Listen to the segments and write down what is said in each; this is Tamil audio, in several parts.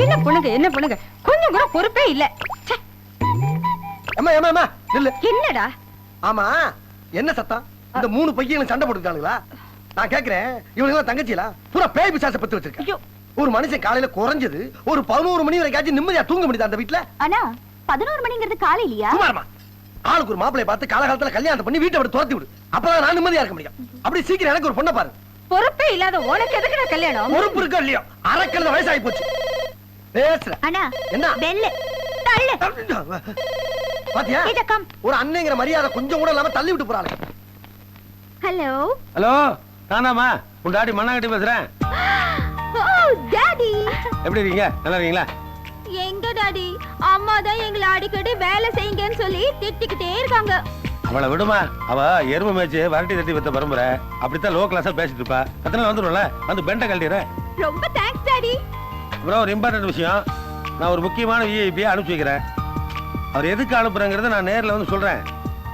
என்ன பொண்ணுங்க கொஞ்சம் கூட பொறுப்பே இல்ல. என்னடா? ஆமா என்ன சத்தம்? இந்த 3 பையங்களும் சண்டை போட்டுட்டாங்களா? நான் கேக்குறேன், இவங்க தங்கச்சியா பூரா பேய் பிசாசை பத்தி வச்சிருக்கேன். ஒரு மனுஷன் காலையில குறைஞ்சது ஒரு 11 மணி வரைக்கும் நிம்மதியா தூங்க முடியுது அந்த வீட்டுல? ஆனா 11 மணிங்கிறது காலையிலயா? சுமாரமா ஆளுக்கு ஒரு மாப்பிளைய பார்த்து காலகாலத்துல கல்யாணம் பண்ணி வீட்டை விட்டு துரத்தி விடு. அப்பதான் நான் நிம்மதியா இருக்க முடியும். அப்படி சீக்கிரம் எனக்கு ஒரு பொண்ணை பாரு. பொறுப்பே இல்லாத உனக்கு எதுக்கு கல்யாணம்? பொறுப்பு இருக்கோ இல்லையோ, அரைக்கல்ல வயசாகி போச்சு. பேசுற அண்ணா என்ன பெல்ல தள்ளு. பாத்தியா, ஒரு அண்ணங்கிற மரியாதை கொஞ்சம் கூட இல்லாம தள்ளி விட்டு போறாங்க. ஹலோ ஹலோ, நானாமா உன் டாடி மண்ணாங்கட்டி பேசுறேன். ஓ டாடி, எப்படி இருக்கீங்க? நல்லா இருக்கீங்களா? எங்க டாடி, அம்மா தான் எங்களை அடிக்கடி வேலை செய்யுங்கன்னு சொல்லி திட்டிக்கிட்டே இருக்காங்க. அவளை விடுமா, அவ எருமை மேய்ச்சி வரட்டி தட்டி வைத்த பரம்பரை. அப்படித்தான் லோ கிளாஸா பேசிட்டு இருப்பா. அத்தனை வந்துடும்ல, வந்து பெண்டை கழட்டிடுறேன். ரொம்ப தேங்க்ஸ் டாடி. அப்புறம் ஒரு இம்பார்ட்டன்ட் விஷயம், நான் ஒரு முக்கியமான விஐபியை அனுப்பிச்சு வைக்கிறேன். அவர் எதுக்கு அனுப்புறேங்கிறத நான் நேரில் வந்து சொல்றேன்.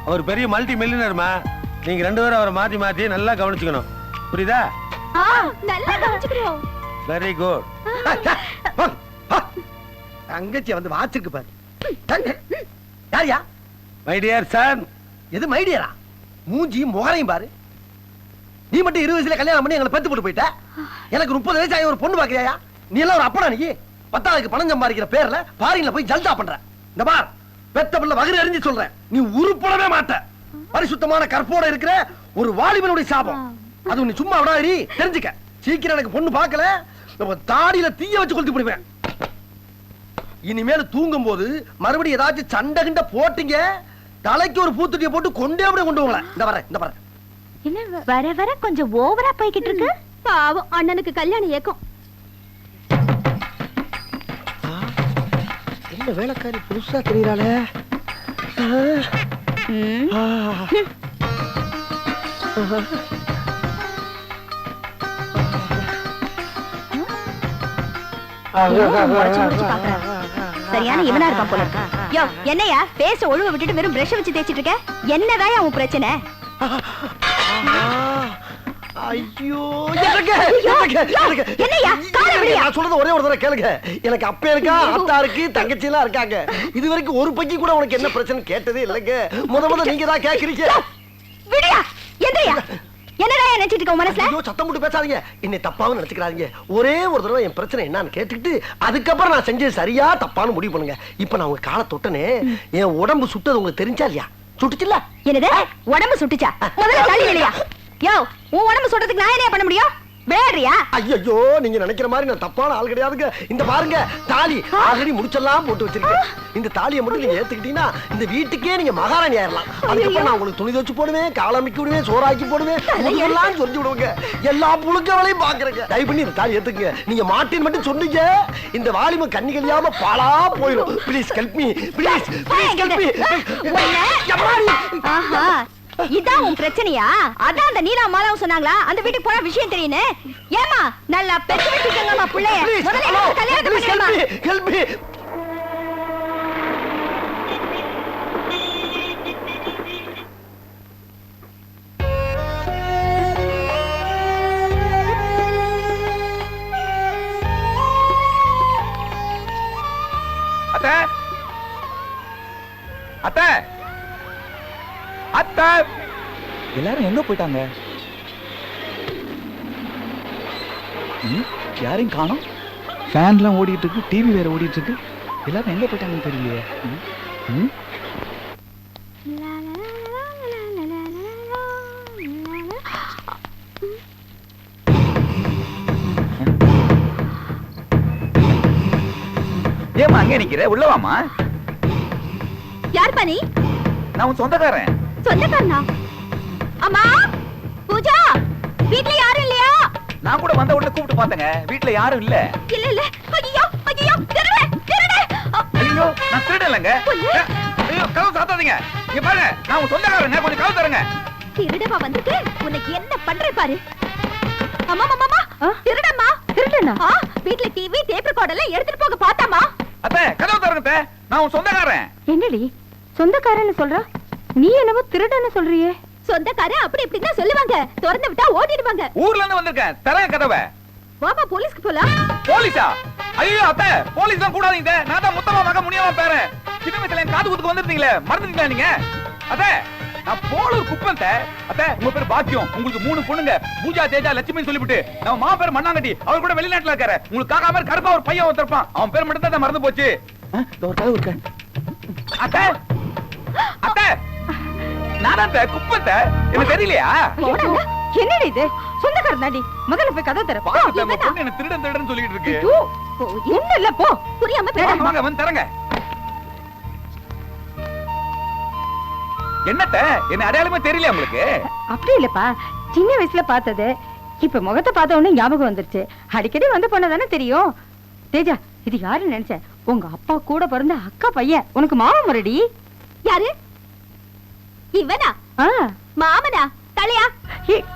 அவர் பெரிய மல்டி மில்லியனர்மா. நீங்க 2 பேரும் அவரை மாத்தி மாத்தி நல்லா கவனிச்சுக்கணும். புரியுதா? நல்லா கவனிச்சுக்கிறோம். Very good. தங்கச்சி வந்து வாச்சிருக்கு பாரு. யாரியா? My dear son. எது மை டியரா? மூஞ்சி முகரையும் பாரு. நீ மட்டும் 20 வயசுல கல்யாணம் பண்ணி எங்களை பெத்து போட்டு போயிட்ட. எனக்கு 30 வயசு ஆகி ஒரு பொண்ணு பாக்குறியா? நீ எல்லாம் ஒரு அப்பனா? நீ 10,000 பணம் சம்பாதிக்கிற பேர்ல பாரின்ல போய் ஜல்தா பண்ற. இந்த பார், பெத்த பிள்ளை வகிறு எறிஞ்சு சொல்றேன், நீ உருப்படவே மாட்ட. பரிசுத்தமான கற்போட இருக்கிற ஒரு வாலிபனுடைய சாபம். அது நீ சும்மா விடாதீ, தெரிஞ்சுக்க. சீக்கிரம் எனக்கு பொண்ணு பார்க்கல, தாடியில தீய வச்சு கொளுத்தி போடுவேன். இனிமேல் தூங்கும் போது மறுபடியும் ஏதாச்சும் சண்டை கிண்ட போட்டீங்க, தலைக்கு ஒரு பூத்துட்டியை போட்டு கொண்டே அப்படியே கொண்டு போங்களேன். இந்த வர என்ன வர வர கொஞ்சம் ஓவரா போய்கிட்டு இருக்கு. பாவம் அண்ணனுக்கு கல்யாணம் ஏக்கம். என்ன வேலைக்காரி புதுசா தெரியறாளே? சரியான இவனா இருக்கான் போல. யோ என்னையா பேச ஒழுவ விட்டுட்டு வெறும் பிரஷ் வச்சு தேய்ச்சிட்டு இருக்க? என்னதான் உன் பிரச்சனை? ஐயோ, என்னையா காலை விடுயா. நான் சொல்றது ஒரே ஒரு தடவை கேளுங்க. எனக்கு அப்பா இருக்கா, அத்தா இருக்கு, தங்கச்சி எல்லாம் இருக்காங்க. இது வரைக்கும் ஒரு பைக்கு கூட உனக்கு என்ன பிரச்சனை கேட்டதே இல்லைங்க. முத நீங்க தான் கேக்குறீங்க. விடுயா. என்னையா என்னடா நினைச்சிட்டு இருக்க மனசுல? ஐயோ, சத்தம் போட்டு பேசாதீங்க. என்னை தப்பாவும் நினைச்சுக்கிறாதீங்க. ஒரே ஒரு தடவை என் பிரச்சனை என்னன்னு கேட்டுக்கிட்டு அதுக்கப்புறம் நான் செஞ்சது சரியா தப்பான்னு முடிவு பண்ணுங்க. இப்ப நான் உங்க காலை தொட்டனே, என் உடம்பு சுட்டது உங்களுக்கு தெரிஞ்சா இல்லையா? சுட்டுச்சுல்ல? என்னது உடம்பு சுட்டுச்சா? முதல்ல தள்ளி இல்லையா? யோ, உன் உடம்பு சுட்டதுக்கு நான் என்ன பண்ண முடியும்? விளையாடுறியா? ஐயோ, நீங்க நினைக்கிற மாதிரி நான் தப்பான ஆள் கிடையாதுங்க. இந்த பாருங்க, தாலி ஆல்ரெடி முடிச்செல்லாம் போட்டு வச்சிருக்கேன். இந்த தாலியை மட்டும் நீங்க ஏத்துக்கிட்டீங்கன்னா இந்த வீட்டுக்கே நீங்க மகாராணி ஆயிரலாம். அதுக்கப்புறம் நான் உங்களுக்கு துணி துவச்சு போடுவேன், காலமிக்கி விடுவேன், சோறாக்கி போடுவேன், எல்லாம் சொல்லி விடுவேங்க. எல்லா புழுக்க வேலையும் பாக்குறேங்க. தயவு பண்ணி இந்த தாலி ஏத்துக்குங்க. நீங்க மாட்டின்னு மட்டும் சொன்னீங்க, இந்த வாலிப கண்ணி கல்யாம பாலா போயிடும். Please help me, please help me. ஆஹா, இதான் உன் பிரச்சனையா? அதான் அந்த நீலா மாலாவும் சொன்னாங்களா அந்த வீட்டுக்கு போற விஷயம் தெரியுன்னு. ஏமா நல்லா பெத்து வச்சிருக்கங்கம்மா புள்ளைய. முதல்ல கல்யாணம் பண்ணிடுமா. Help me. அத்தை அத்தை அத்தை, எல்லாரும் எங்க போயிட்டாங்க? யாரையும் காணோம். ஃபேன்லாம் ஓடிட்டு இருக்கு, டிவி வேற ஓடிட்டு இருக்கு. எல்லாரும் எங்க போயிட்டாங்கன்னு தெரியலையே. ஏமா அங்கே நிக்கிற? உள்ளவாமா. யார் பண்ணி? நான் உன் சொந்தக்காரன். சொந்தக்காரனா? அம்மா பூஜா, வீட்ல யாரும் இல்லையா? நான் கூட வந்த உடனே கூப்பிட்டு பார்த்தேங்க, வீட்ல யாரும் இல்ல. இல்ல இல்ல. ஐயோ ஐயோ, திருடே திருடே. ஐயோ, நான் திருடலங்க. ஐயோ, கதவு சாத்தாதீங்க. இங்க பாருங்க, நான் உன் சொந்தக்காரன், கொஞ்சம் கதவு தரங்க. திருடவா வந்திருக்கு? உனக்கு என்ன பண்றே பாரு. அம்மா அம்மா, திருடம்மா. திருடனா? வீட்ல டிவி டேப் ரெக்கார்ட் எல்லாம் எடுத்துட்டு போக பார்த்தாமா. அத்தை, கதவு தரங்க அத்தை, நான் உன் சொந்தக்காரன். என்னடி சொந்தக்காரன்னு சொல்ற? நீ என்னவோ திருடன்னு சொல்றியே? சொந்தக்காரன் அப்படி இப்படி தான் சொல்லுவாங்க, திறந்து விட்டா ஓடிடுவாங்க. ஊர்ல இருந்து வந்திருக்கேன், தரங்க கதவை. வாமா போலீஸ்க்கு போலாம். போலீஸா? ஐயோ அத்தை போலீஸ் தான் கூடாதீங்க. நான் தான் முத்தமா மக முனியமா பேரன். சின்ன வயசுல என் காது குத்துக்கு வந்திருந்தீங்களே, மறந்துட்டீங்களா நீங்க? அத்தை நான் போலூர் குப்பன் அத்தை. உங்க பேர் பாக்கியம். உங்களுக்கு 3 பொண்ணுங்க, பூஜா, தேஜா, லட்சுமின்னு சொல்லிவிட்டு நம்ம மா பேர் மண்ணாங்கட்டி. அவர் கூட வெளிநாட்டுல இருக்காரு. உங்களுக்கு காக்கா மாதிரி கருப்பா ஒரு பையன் ஒருத்தருப்பான். அவன் பேர் மட்டும் தான் மறந்து போச்சு. ஒரு கதவு இருக்கு. அத்தை அத்தை நான் அத்தை குப்பத்தை எனக்கு தெரியலையா? என்னடி இது? சொந்தக்காரன் தாண்டி. முதல்ல போய் கதவு தர. பாக்கல உங்க பொண்ணு என்ன திருடன் திருடன் சொல்லிட்டு இருக்கு. என்ன இல்ல போ. புரியாம வாங்க வாங்க வந்து தரங்க. என்னத்த என்ன அடையாளமே தெரியல உங்களுக்கு? அப்படி இல்லப்பா, சின்ன வயசுல பார்த்தது இப்ப முகத்தை பார்த்த உடனே ஞாபகம் வந்துருச்சு. அடிக்கடி வந்து போனதானே தெரியும். தேஜா, இது யாருன்னு நினைச்ச? உங்க அப்பா கூட பிறந்த அக்கா பையன். உனக்கு மாமா முறடி. யாரு இவனா? ஆ, மாமனா? தலையா? ஏ-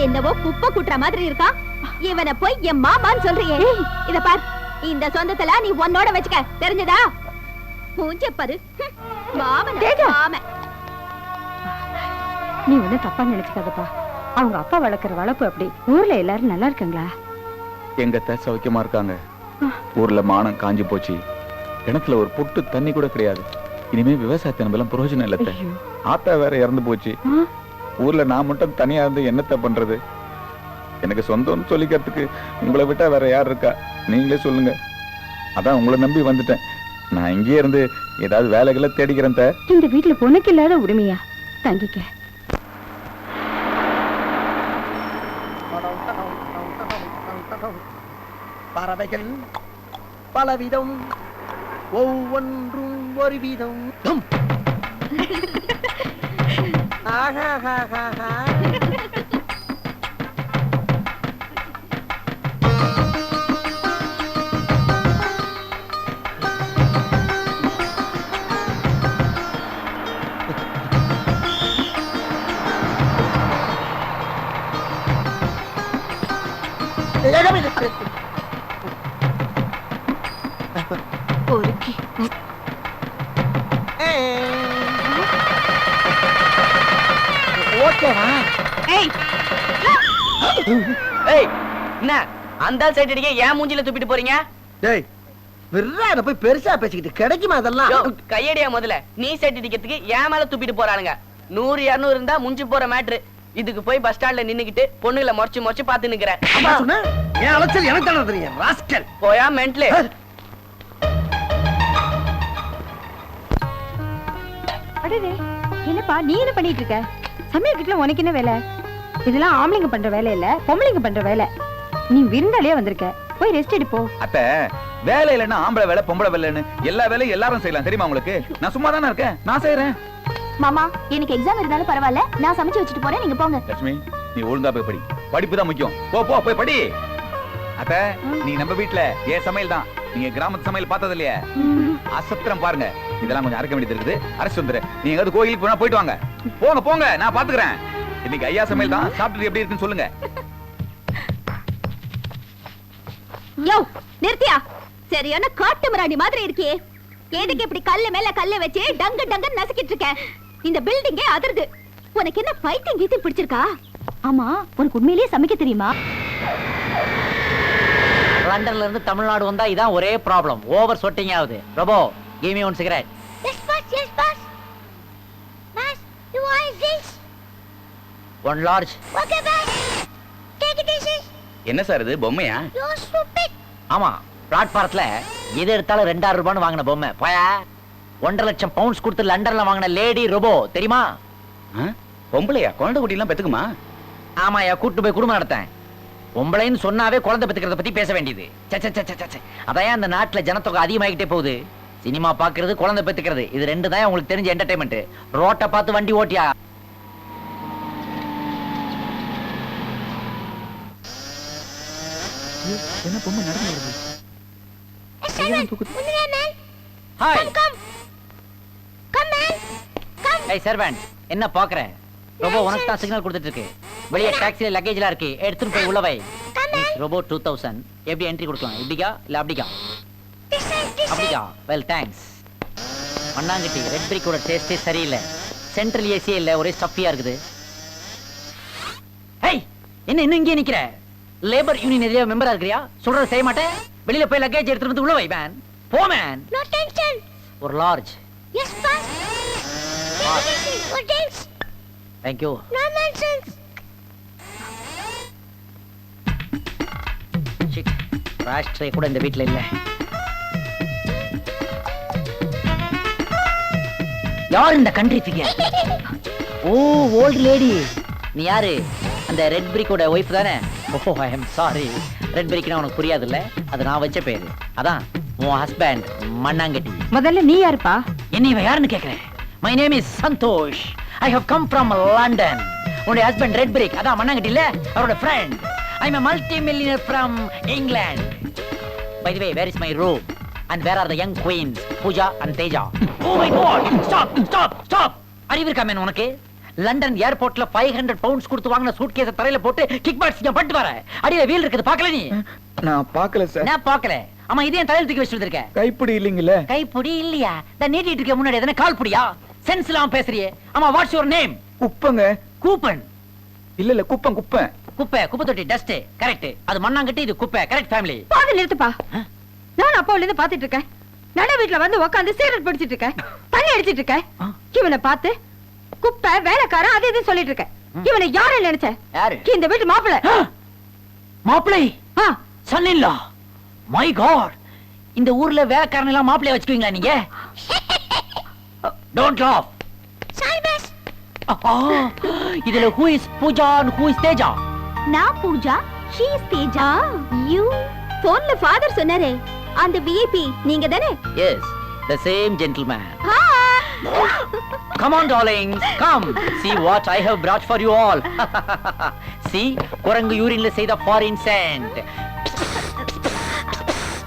என்னவோ குப்பை குட்டுற மாதிரி இருக்கா. இவனை போய் என் மாமான்னு சொல்றியே. இத பார், இந்த சொந்தத்துல நீ உன்னோட வச்சுக்க, தெரிஞ்சதா? மூஞ்ச பாரு. மாமன் மாமன். நீ ஒண்ணு தப்பா நினைச்சுக்காதப்பா. அவங்க அப்பா வளர்க்குற வளர்ப்பு அப்படி. ஊர்ல எல்லாரும் நல்லா இருக்காங்களா? எங்க சௌக்கியமா இருக்காங்க. ஊர்ல மானம் காஞ்சி போச்சு. கிணத்துல ஒரு பொட்டு தண்ணி கூட கிடையாது. இனிமே விவசாயத்தை நம்பலாம் பிரயோஜனம் இல்ல. ஐயோ. ஆத்தா வேற இறந்து போச்சு. ஆ, ஊர்ல நான் மட்டும் தனியா இருந்து என்னத்த பண்றது? எனக்கு சொந்தம்னு சொல்லிக்கிறதுக்கு உங்களை விட்டா வேற யார் இருக்கா? நீங்களே சொல்லுங்க. அதான் உங்களை நம்பி வந்துட்டேன். நான் இங்கேயே இருந்து ஏதாவது வேலைகளை தேடிக்கிறேன். இந்த வீட்டுல பொண்ணுக்கு இல்லாத உரிமையா? தங்கிக்க. பறவைகள் பலவிதம், ஒவ்வொன்றும் ஒரு விதம். ஆஹாஹாஹாஹா. பொறுக்கி. ஓகேவா? ஏய், ஏய் என்ன அந்த சைடு அடிக்க ஏன் மூஞ்சில துப்பிட்டு போறீங்க? டேய், விர்ராத போய் பெருசா பேசிக்கிட்டு கிடைக்குமா அதெல்லாம்? யோ, கையடியா முதல்ல. நீ சைடு அடிக்கிறதுக்கு ஏன் மேல துப்பிட்டு போறானுங்க. 100 200 இருந்தா முஞ்சி போற மேட்ரு. இதுக்கு போய் பஸ் ஸ்டாண்ட்ல நின்னுக்கிட்டு பொண்ணுகளை முறைச்சு முறைச்சு பாத்து நிக்கிறேன். அம்மா சொன்ன என் அலைச்சல் எனக்கு தானே தெரியும். ராஸ்கல். போயா மென்ட்லே. அடடே, என்னப்பா நீ என்ன பண்ணிட்டு இருக்க? சமையல் கிட்ட உனக்கு என்ன வேலை? இதெல்லாம் ஆம்பளைங்க பண்ற வேலை இல்ல, பொம்பளைங்க பண்ற வேலை. நீ விருந்தாளியா வந்திருக்க, போய் ரெஸ்ட் எடுப்போ. அத்தை வேலை இல்லைன்னா ஆம்பளை வேலை பொம்பளை வேலைன்னு எல்லா வேலையும் எல்லாரும் செய்யலாம். தெரியுமா உங்களுக்கு? நான் சும்மா தானே இருக்கேன். நான் செய்யறேன். மாமா, எனக்கு எக்ஸாம் இருந்தாலும் பரவாயில்ல, நான் சமைச்சு வச்சுட்டு போறேன், நீங்க போங்க. லட்சுமி, நீ ஒழுங்கா போய் படி. படிப்பு தான் முக்கியம். போ போ போய் படி. அத்தை நீ நம்ம வீட்டுல ஏன் சமையல் தான். நீங்க கிராமத்து சமையல் பார்த்தது இல்லையா? அசத்திரம் பாருங்க. இதெல்லாம் கொஞ்சம் அரைக்க வேண்டியது இருக்குது. அரைச்சு வந்துரு. நீ எங்காவது கோயிலுக்கு போனா போயிட்டு வாங்க. போங்க போங்க, நான் பாத்துக்கிறேன். இன்னைக்கு ஐயா சமையல் தான். சாப்பிட்டு எப்படி இருக்குன்னு சொல்லுங்க. யோ, நிறுத்தியா? சரியான காட்டு மிராண்டி மாதிரி இருக்கியே. எதுக்கு இப்படி கல்லு மேல கல்லு வச்சு டங்கு டங்கு நசுக்கிட்டு இருக்க? இந்த பில்டிங்கே அதிருது. உனக்கு என்ன பைத்தியம் கீத்து பிடிச்சிருக்கா? ஆமா, உனக்கு உண்மையிலேயே சமைக்க தெரியுமா? லண்டன்ல இருந்து தமிழ்நாடு வந்தா இதான் ஒரே ப்ராப்ளம். ஓவர் சொட்டிங் ஆகுது. Robo, give me one cigarette. Yes, boss. Yes, boss. Boss, you want this? One large. Okay, boss. Take it easy. என்ன சார் இது பொம்மையா? You're stupid. ஆமா, பிளாட்பாரத்துல எது எடுத்தாலும் 2000 ரூபான்னு வாங்கின பொம்மை. போயா 1.5 லட்சம் பவுண்ட்ஸ் கொடுத்து லண்டன்ல வாங்கின லேடி ரோபோ தெரியுமா? பொம்பளையா? குழந்தை குட்டி எல்லாம் பெத்துக்குமா? ஆமாயா, கூட்டு போய் குடும்பம் நடத்தேன். பொம்பளைன்னு சொன்னாவே குழந்தை பெத்துக்கிறத பத்தி பேச வேண்டியது. அதான் அந்த நாட்டுல ஜனத்தொகை அதிகமாகிட்டே போகுது. சினிமா பாக்குறது, குழந்தை பெத்துக்கிறது, இது ரெண்டு தான் உங்களுக்கு தெரிஞ்ச என்டர்டைன்மெண்ட். ரோட்டை பார்த்து வண்டி ஓட்டியா. என்ன பொம்மை நடந்து வருது? ஹாய். Come, man. Come. ஏய் சர்வன்ட், என்ன பாக்குற? ரோபோ உனக்கு தான் சிக்னல் கொடுத்துட்டு இருக்கு. வெளியே டாக்ஸில லக்கேஜ்லாம் இருக்கு, எடுத்துட்டு போய் உள்ள வை. ரோபோ 2000 எப்படி என்ட்ரி கொடுக்கலாம்? இப்படிக்கா இல்ல அப்படிக்கா? அப்படிக்கா. Well thanks. மண்ணாங்கட்டி ரெட் பிரிக்கோட டேஸ்டே சரியில்லை. சென்ட்ரல் ஏசி இல்ல, ஒரே ஸ்டஃபியா இருக்குது. ஏய், என்ன இன்னும் இங்கே நிக்கிற? லேபர் யூனியன் எதிரே மெம்பரா இருக்கிறியா? சொல்றத செய்ய மாட்டேன். வெளியில போய் லக்கேஜ் எடுத்துட்டு வந்து உள்ள வை மேன். போ மேன். No tension. ஒரு large. Yes boss. No tension. Thank you. No nonsense. Shit. Ashtray கூட இந்த வீட்ல இல்ல. யார் இந்த country figure? Oh old lady. நீ யாரு? அந்த ரெட் பிரிக்கோட ஒய்ஃப் தானே? ஓ ஐ அம் சாரி. ரெட் பிரிக்னா உனக்கு புரியாது இல்ல? அது நான் வச்ச பேரு. அதான் உன் ஹஸ்பண்ட் மண்ணாங்கட்டி. முதல்ல நீ யாருப்பா? என்ன இவ யாருன்னு கேக்குறேன். My name is Santhosh. I have come from London. உன்னுடைய ஹஸ்பண்ட் ரெட் பிரிக் அதான் மண்ணாங்கட்டி இல்ல? அவரோட friend. I am a multi-millionaire from England. By the way, where is my room? And where are the young queens, Pooja and Teja? Oh my God! Stop! Stop! Stop! அறிவு இருக்கா மேன் உனக்கு? லண்டன் ஏர்போர்ட்ல 500 பவுண்ட்ஸ் கொடுத்து வாங்கின சூட்கேஸ தரையில போட்டு கிக் பாக்ஸ் பட்டு வர. அடியில வீல் இருக்குது பாக்கல நீ? நான் பார்க்கல சார். நான் பாக்கல. அம்மா இதே தலையில தூக்கி வச்சிட்டு இருக்க. கைப்பிடி இல்லீங்கல. கைப்புடி இல்லையா? நான் நீட்டிட்டு இருக்க முன்னாடி எதனா கால் புடியா? சென்ஸ் இல்லாம பேசுறியே. அம்மா வாட்ஸ் யுவர் நேம்? குப்பங்க. கூப்பன். இல்ல குப்பம் குப்பம். குப்பை குப்பை தொட்டி டஸ்ட் கரெக்ட். அது மண்ணாங்கட்டி இது குப்பை கரெக்ட் ஃபேமிலி. பாதி நிறுத்துப்பா. நான் அப்பாவுல இருந்து பாத்துட்டு இருக்கேன். நட வீட்டுல வந்து உட்காந்து சிகரெட் பிடிச்சிட்டு இருக்கேன். தண்ணி அடிச்சிட்டு இருக்கேன். இவனை பார்த்து குப்பை வேலைக்காரன் அது இது சொல்லிட்டு இருக்கேன். இவனை யாரு நினைச்ச? யாரு? இந்த வீட்டு மாப்பிள்ளை. மாப்பிள்ளை? Son in law. My god. இந்த ஊர்ல வேலைக்காரன் எல்லாம் மாப்பிள்ளைய வச்சுக்குவீங்களா நீங்க? Don't laugh. சைபஸ். இதுல who is Pooja and who is Teja? நான் Pooja, she is Teja. You போன்ல ஃாதர் சொன்னாரே அந்த விஐபி நீங்க தானே? Yes, the same gentleman. Come on darlings, come. See what I have brought for you all. See, குரங்கு யூரின்ல செய்த foreign scent.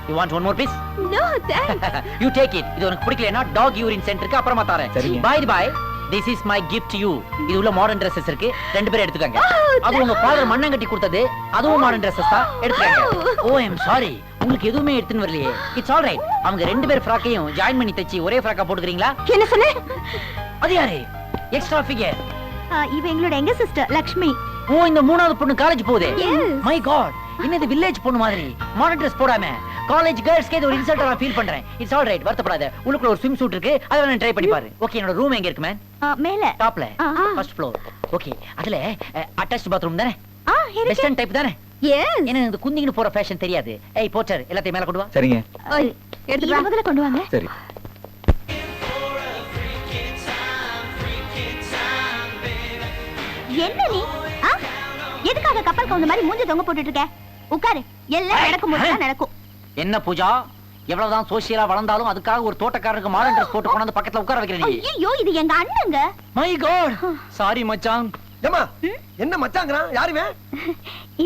You want one more piece? No, thanks. You take it. இது உனக்கு பிடிக்கலனா டாக் யூரின் சென்ட் இருக்கு அப்புறமா தரேன். By the by, this is my gift to you. இது உள்ள மாடர்ன் Dresses இருக்கு. ரெண்டு பேரும் எடுத்துக்கங்க. அது உங்க ஃாதர் மண்ணங்கட்டி கொடுத்தது. அதுவும் மாடர்ன் Dresses தான். எடுத்துக்கங்க. Oh, I am sorry. உங்களுக்கு எதுவுமே எடுத்துன்னு வரலையே. It's all right. அவங்க ரெண்டு பேர் ஃப்ராக்கையும் ஜாயின் பண்ணி தச்சி ஒரே ஃப்ராக்கா போட்டுக்கிறீங்களா? என்ன சொன்னே? அது யாரு? Extra figure. இவ எங்களோட எங்க சிஸ்டர் லக்ஷ்மி. ஓ இந்த மூணாவது பொண்ணு காலேஜ் போகுது. Yes. My god. இன்னது வில்லேஜ் பொண்ணு மாதிரி மாடர்ன் Dress போடாம காலேஜ் கேர்ள்ஸ்க்கே இது ஒரு இன்சல்ட்டா நான் ஃபீல் பண்றேன். It's all right. வருத்தப்படாத. உள்ளுக்குள்ள ஒரு ஸ்விம் சூட் இருக்கு. அத வேணா ட்ரை பண்ணி பாரு. ஓகே என்னோட ரூம் எங்க இருக்கு மேன்? மேல. டாப்ல. First floor. ஓகே. அதுல அட்டாச்ட் பாத்ரூம் தானே? இருக்கு. வெஸ்டர்ன் டைப் தானே? எஸ். எனக்கு இந்த குந்திங்கன்னு போற ஃபேஷன் தெரியாது. ஏய் போச்சர் எல்லாத்தையும் மேல கொண்டு வா. சரிங்க. எடுத்து வா. முதல்ல கொண்டு வாங்க. சரி. என்ன நீ? எதுக்காக கப்பல் கவுந்த மாதிரி மூஞ்சி தொங்க போட்டுட்டு இருக்க? உட்காரு. எல்லாம் நடக்கும் போது தான் நடக்கும். என்ன பூஜா? எவ்வளவுதான் சோசியலா வளர்ந்தாலும் அதுக்காக ஒரு தோட்டக்காரருக்கு மாடர்ன் Dress போட்டு கொண்டு வந்து பக்கத்துல உட்கார வைக்கிற நீ. ஐயோ இது எங்க அண்ணங்க. My God. சாரி மச்சான். ஏமா என்ன மச்சாங்கறான்? யாருமே?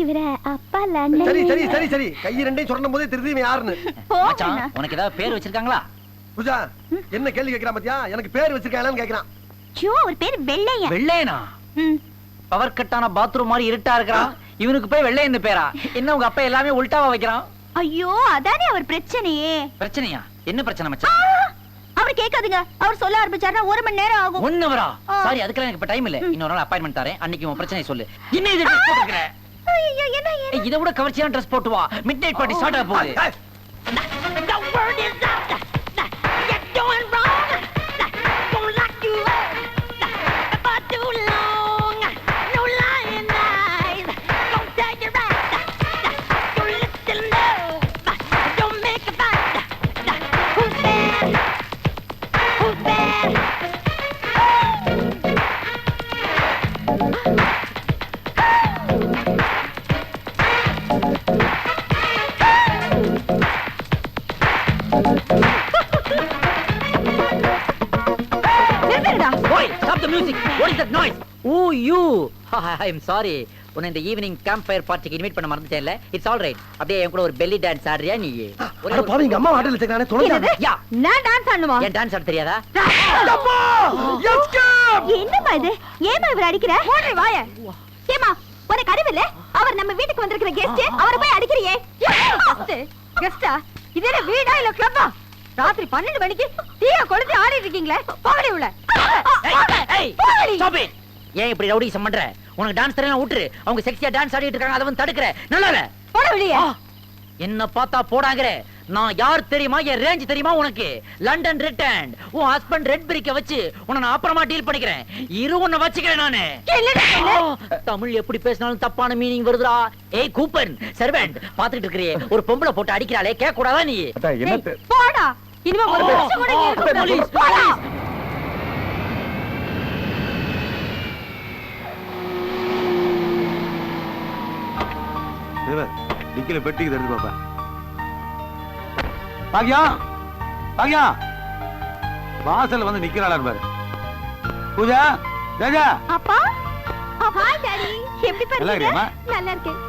இவர அப்பா லண்டன். சரி சரி சரி சரி. கை ரெண்டையும் சொன்ன போதே தெரியுது யாருன்னு. மச்சான் உனக்கு ஏதாவது பேர் வச்சிருக்காங்களா? பூஜா என்ன கேள்வி கேக்குறான் பாத்தியா? எனக்கு பேர் வச்சிருக்காங்களான்னு கேக்குறான். ஜோ அவர் பேர் வெள்ளையன். வெள்ளையனா? பவர் கட்டான பாத்ரூம் மாதிரி இருட்டா இருக்கறான். இவனுக்கு போய் வெள்ளையன்னு பேரா? என்ன உங்க அப்பா எல்லாமே உல்டாவா வைக்கறான்? ஐயோ அதானே அவர் பிரச்சனையே. பிரச்சனையா? என்ன பிரச்சனை மச்சான்? அவர் கேட்காதுங்க. அவர் சொல்ல ஆரம்பிச்சாருன்னா 1 மணி நேரம் ஆகும். 1 ஹவரா? சாரி அதுக்கெல்லாம் எனக்கு இப்ப டைம் இல்ல. இன்னொரு நாள் அப்பாயின்ட்மென்ட் தரேன். அன்னைக்கு உன் பிரச்சனை சொல்லு. என்ன இது Dress போட்டுக்கற? ஐயோ என்ன என்ன? இத விட கவர்ச்சியான Dress போட்டு வா. மிட் நைட் பார்ட்டி ஸ்டார்ட் ஆக போகுது. The word is out. You're doing wrong. Won't lock you up. For too long. No lying eyes. Don't tell your right. Don't listen love. Don't make a fight. Who's bad? Who's bad? நிறுத்துடா. Boy, stop the music. What is that noise? Oh, you. I am sorry. உன்னை இந்த ஈவினிங் கேம்ப் ஃபயர் பார்ட்டிக்கு இன்வைட் பண்ண மறந்துட்டேன்ல. It's all right. அப்படியே என் கூட ஒரு பெல்லி டான்ஸ் ஆடுறியா நீ? அட பாவி எங்க அம்மா வாட்டல வச்சிருக்கானே தொலைஞ்சா. யா. நான் டான்ஸ் ஆடணுமா? ஏன் டான்ஸ் ஆட தெரியாதா? அம்மா! எஸ்கேப்! என்னம்மா இது? ஏம்மா இவர அடிக்கிற? போடு வாய. ஏம்மா உனக்கு அறிவில்ல? அவர் நம்ம வீட்டுக்கு வந்திருக்கிற கெஸ்ட். அவரை போய் அடிக்கிறியே. கெஸ்டா? இது என்ன வீடா இல்ல கிளப்பா? ராத்திரி 12 மணிக்கு தீய கொளுத்தி ஆடிட்டு இருக்கீங்களே. போடி உள்ள. ஏய், stop it. ஏன் இப்படி ரவுடிசம் பண்ற? உனக்கு டான்ஸ் தெரியல விட்டுரு. அவங்க செக்ஸியா டான்ஸ் ஆடிட்டு இருக்காங்க, அதை வந்து தடுக்கிற. நல்லா இல்ல. போட வெளியே. என்ன பார்த்தா போடாங்கற. நான் யார் தெரியுமா? என் ரேஞ்ச் தெரியுமா உனக்கு? London return. உன் ஹஸ்பண்ட் ரெட் பிரிக்க வச்சு உன்னை நான் அப்புறமா டீல் பண்ணிக்கிறேன். இரு உன்னை வச்சுக்கிறேன் நானு. தமிழ் எப்படி பேசினாலும் தப்பான மீனிங் வருதுடா. ஏய் கூப்பன் சர்வெண்ட் பாத்துக்கிட்டு இருக்கறியே, ஒரு பொம்பளை போட்டு அடிக்கிறாளே, கேட்க கூடாதா நீ? அத்தை என்ன போடா. இனிமே ஒரு நிமிஷம் கூட இங்க இருக்க கூடாது. போலீஸ், போடா. டிக்கில பெட்டிக்கு தருது பாப்பா. பாக்கியம் பாக்கியம் வாசல்ல வந்து நிக்கிறாளா பாரு. பூஜா ராஜா அப்பா ஹாய் டாடி, எப்படி நல்லா இருக்கீங்க? இருக்கியாம்மா? நல்லா இருக்கேன்.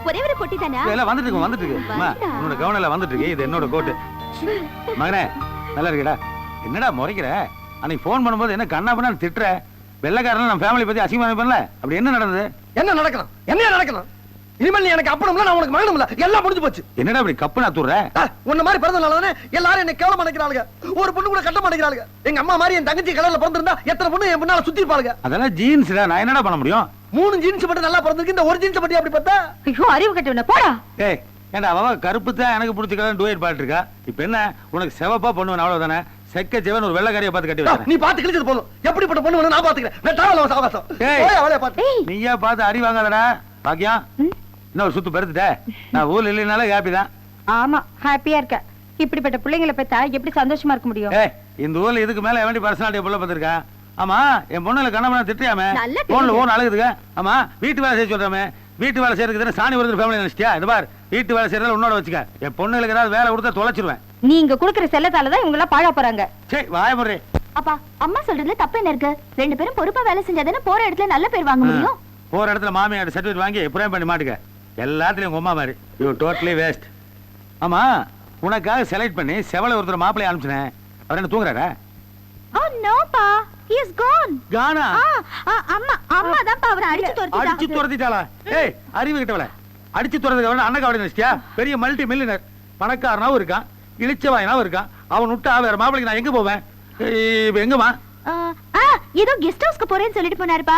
ஒரே ஒரு பொட்டி தானா? எல்லாம் வந்துட்டு இருக்கு வந்துட்டு இருக்கு. அம்மா உன்னோட கவனம் வந்துட்டு இருக்கு. இது என்னோட கோட்டு. மகனே நல்லா இருக்கடா. என்னடா முறைக்கிற? அன்னைக்கு ஃபோன் பண்ணும்போது என்ன கண்ணா பண்ணா திட்டுற? வெள்ளைக்காரன் நம்ம ஃபேமிலி பத்தி அசிங்கமா பண்ணல. அப்படி என்ன நடந்தது? என்ன நடக்கணும்? என்ன நடக்கணும்? இனிமேல் நீ எனக்கு அப்பனும்ல, நான் உனக்கு மகனும்ல. எல்லாம் முடிஞ்சு போச்சு. என்னடா அப்படி கப்பு நாத்துற? உன்ன மாதிரி பிறந்தனால தானே எல்லாரும் என்ன கேவலம் நினைக்கிறாளுங்க. ஒரு பொண்ணு கூட கட்ட மாட்டேங்கிறாளுங்க. எங்க அம்மா மாதிரி என் தங்கச்சி கலர்ல பிறந்திருந்தா எத்தனை பொண்ணு என் பின்னால சுத்தி இருப்பாளுங்க. அதெல்லாம் ஜீன்ஸ்டா. நான் என்னடா பண்ண முடியும்? 3 ஜீன்ஸ் மட்டும் நல்லா பிறந்திருக்கு, இந்த ஒரு ஜீன்ஸ் மட்டும் அப்படி பார்த்தா? ஐயோ அறிவு கட்டவன போடா. ஏய் ஏண்டா அவ கருப்பு தான் எனக்கு பிடிச்ச கலர் டூயட் பாட்டு இருக்கா. இப்போ என்ன உனக்கு செவப்பா பண்ணுவேன் அவ்வளவுதானே. செக்க செவன் ஒரு வெள்ளைக்காரியை பார்த்து கட்டி வச்சேன். நீ பாத்து கிழிச்சது போதும். எப்படிப்பட்ட பொண்ணு வேணும் நான் பாத்துக்கிறேன். வெட்டாவல சாவாசம். ஏய். போய் அவளே பாத்து. நீயா பார்த்து அடி வாங்காதடா. பாக்கியம் என்ன ஒரு சுத்து பெருத்துட்ட. நான் ஊர்ல இல்லைனாலே ஹாப்பி தான். ஆமா ஹாப்பியா இருக்க. இப்படிப்பட்ட பிள்ளைங்களை பெத்தா எப்படி சந்தோஷமா இருக்க முடியும்? ஏய் இந்த ஊர்ல இதுக்கு மேல எவண்டி பர்சனாலிட்டி புள்ள பார்த்திருக்கா? ஆமா என் பொண்ணுல கண்ணா திட்டியாமே. நல்ல போன்ல தெரியுது. ஓன் அழுகுதுங்க. ஆமா வீட்டு வேலை செய்ய சொல்றாமே. வீட்டு வேலை செய்யறதுக்கு சாணி வருது ஃபேமிலி நினைச்சிட்டியா? இந்த பார் வீட்டு வேலை செய்யறதுல உன்னோட வச்சுக்க. என் பொண்ணுங்களுக்கு ஏதாவது வேலை கொடுத்தா தொலைச்சிருவேன். நீங்க குடுக்குற செல்லத்தால தான் இவங்க எல்லாம் பாழா போறாங்க. சரி வாய முறை. அப்பா அம்மா சொல்றதுல தப்பு என்ன இருக்கு? 2 பேரும் பொறுப்பா வேலை செஞ்சாதானே போற இடத்துல நல்ல பேர் வாங்க முடியும். போற இடத்துல மாமியார் சர்டிஃபிகேட் வாங்கி பிரேம் பண்ணி மாட்டுக்க. எல்லாத்துலயும் உங்க அம்மா மாதிரி. You totally waste. ஆமா உனக்காக செலக்ட் பண்ணி செவல ஒருத்தர் மாப்பிளைய அனுப்பிச்சேன். அவர் என்ன தூங்குறாரா? Oh no பா, he is gone. கானா அம்மா தான் பா அவரை அடிச்சு அடிச்சு துரத்திட்டாங்க. துரத்திட்டாளா? ஏய் அறிவு கிட்டவள. அடிச்சு துரத்துக்கு அண்ணன் கவலை நினைச்சியா? பெரிய மல்டி மில்லியனர் பணக்காரனாவும் இருக்கான், இளிச்சவாயனாவும் இருக்கான். அவன் விட்டா வேற மாப்பிளைக்கு நான் எங்க போவேன்? எங்கம்மா? ஏதோ கெஸ்ட் ஹவுஸ்க்கு போறேன்னு சொல்லிட்டு போனாருப்பா.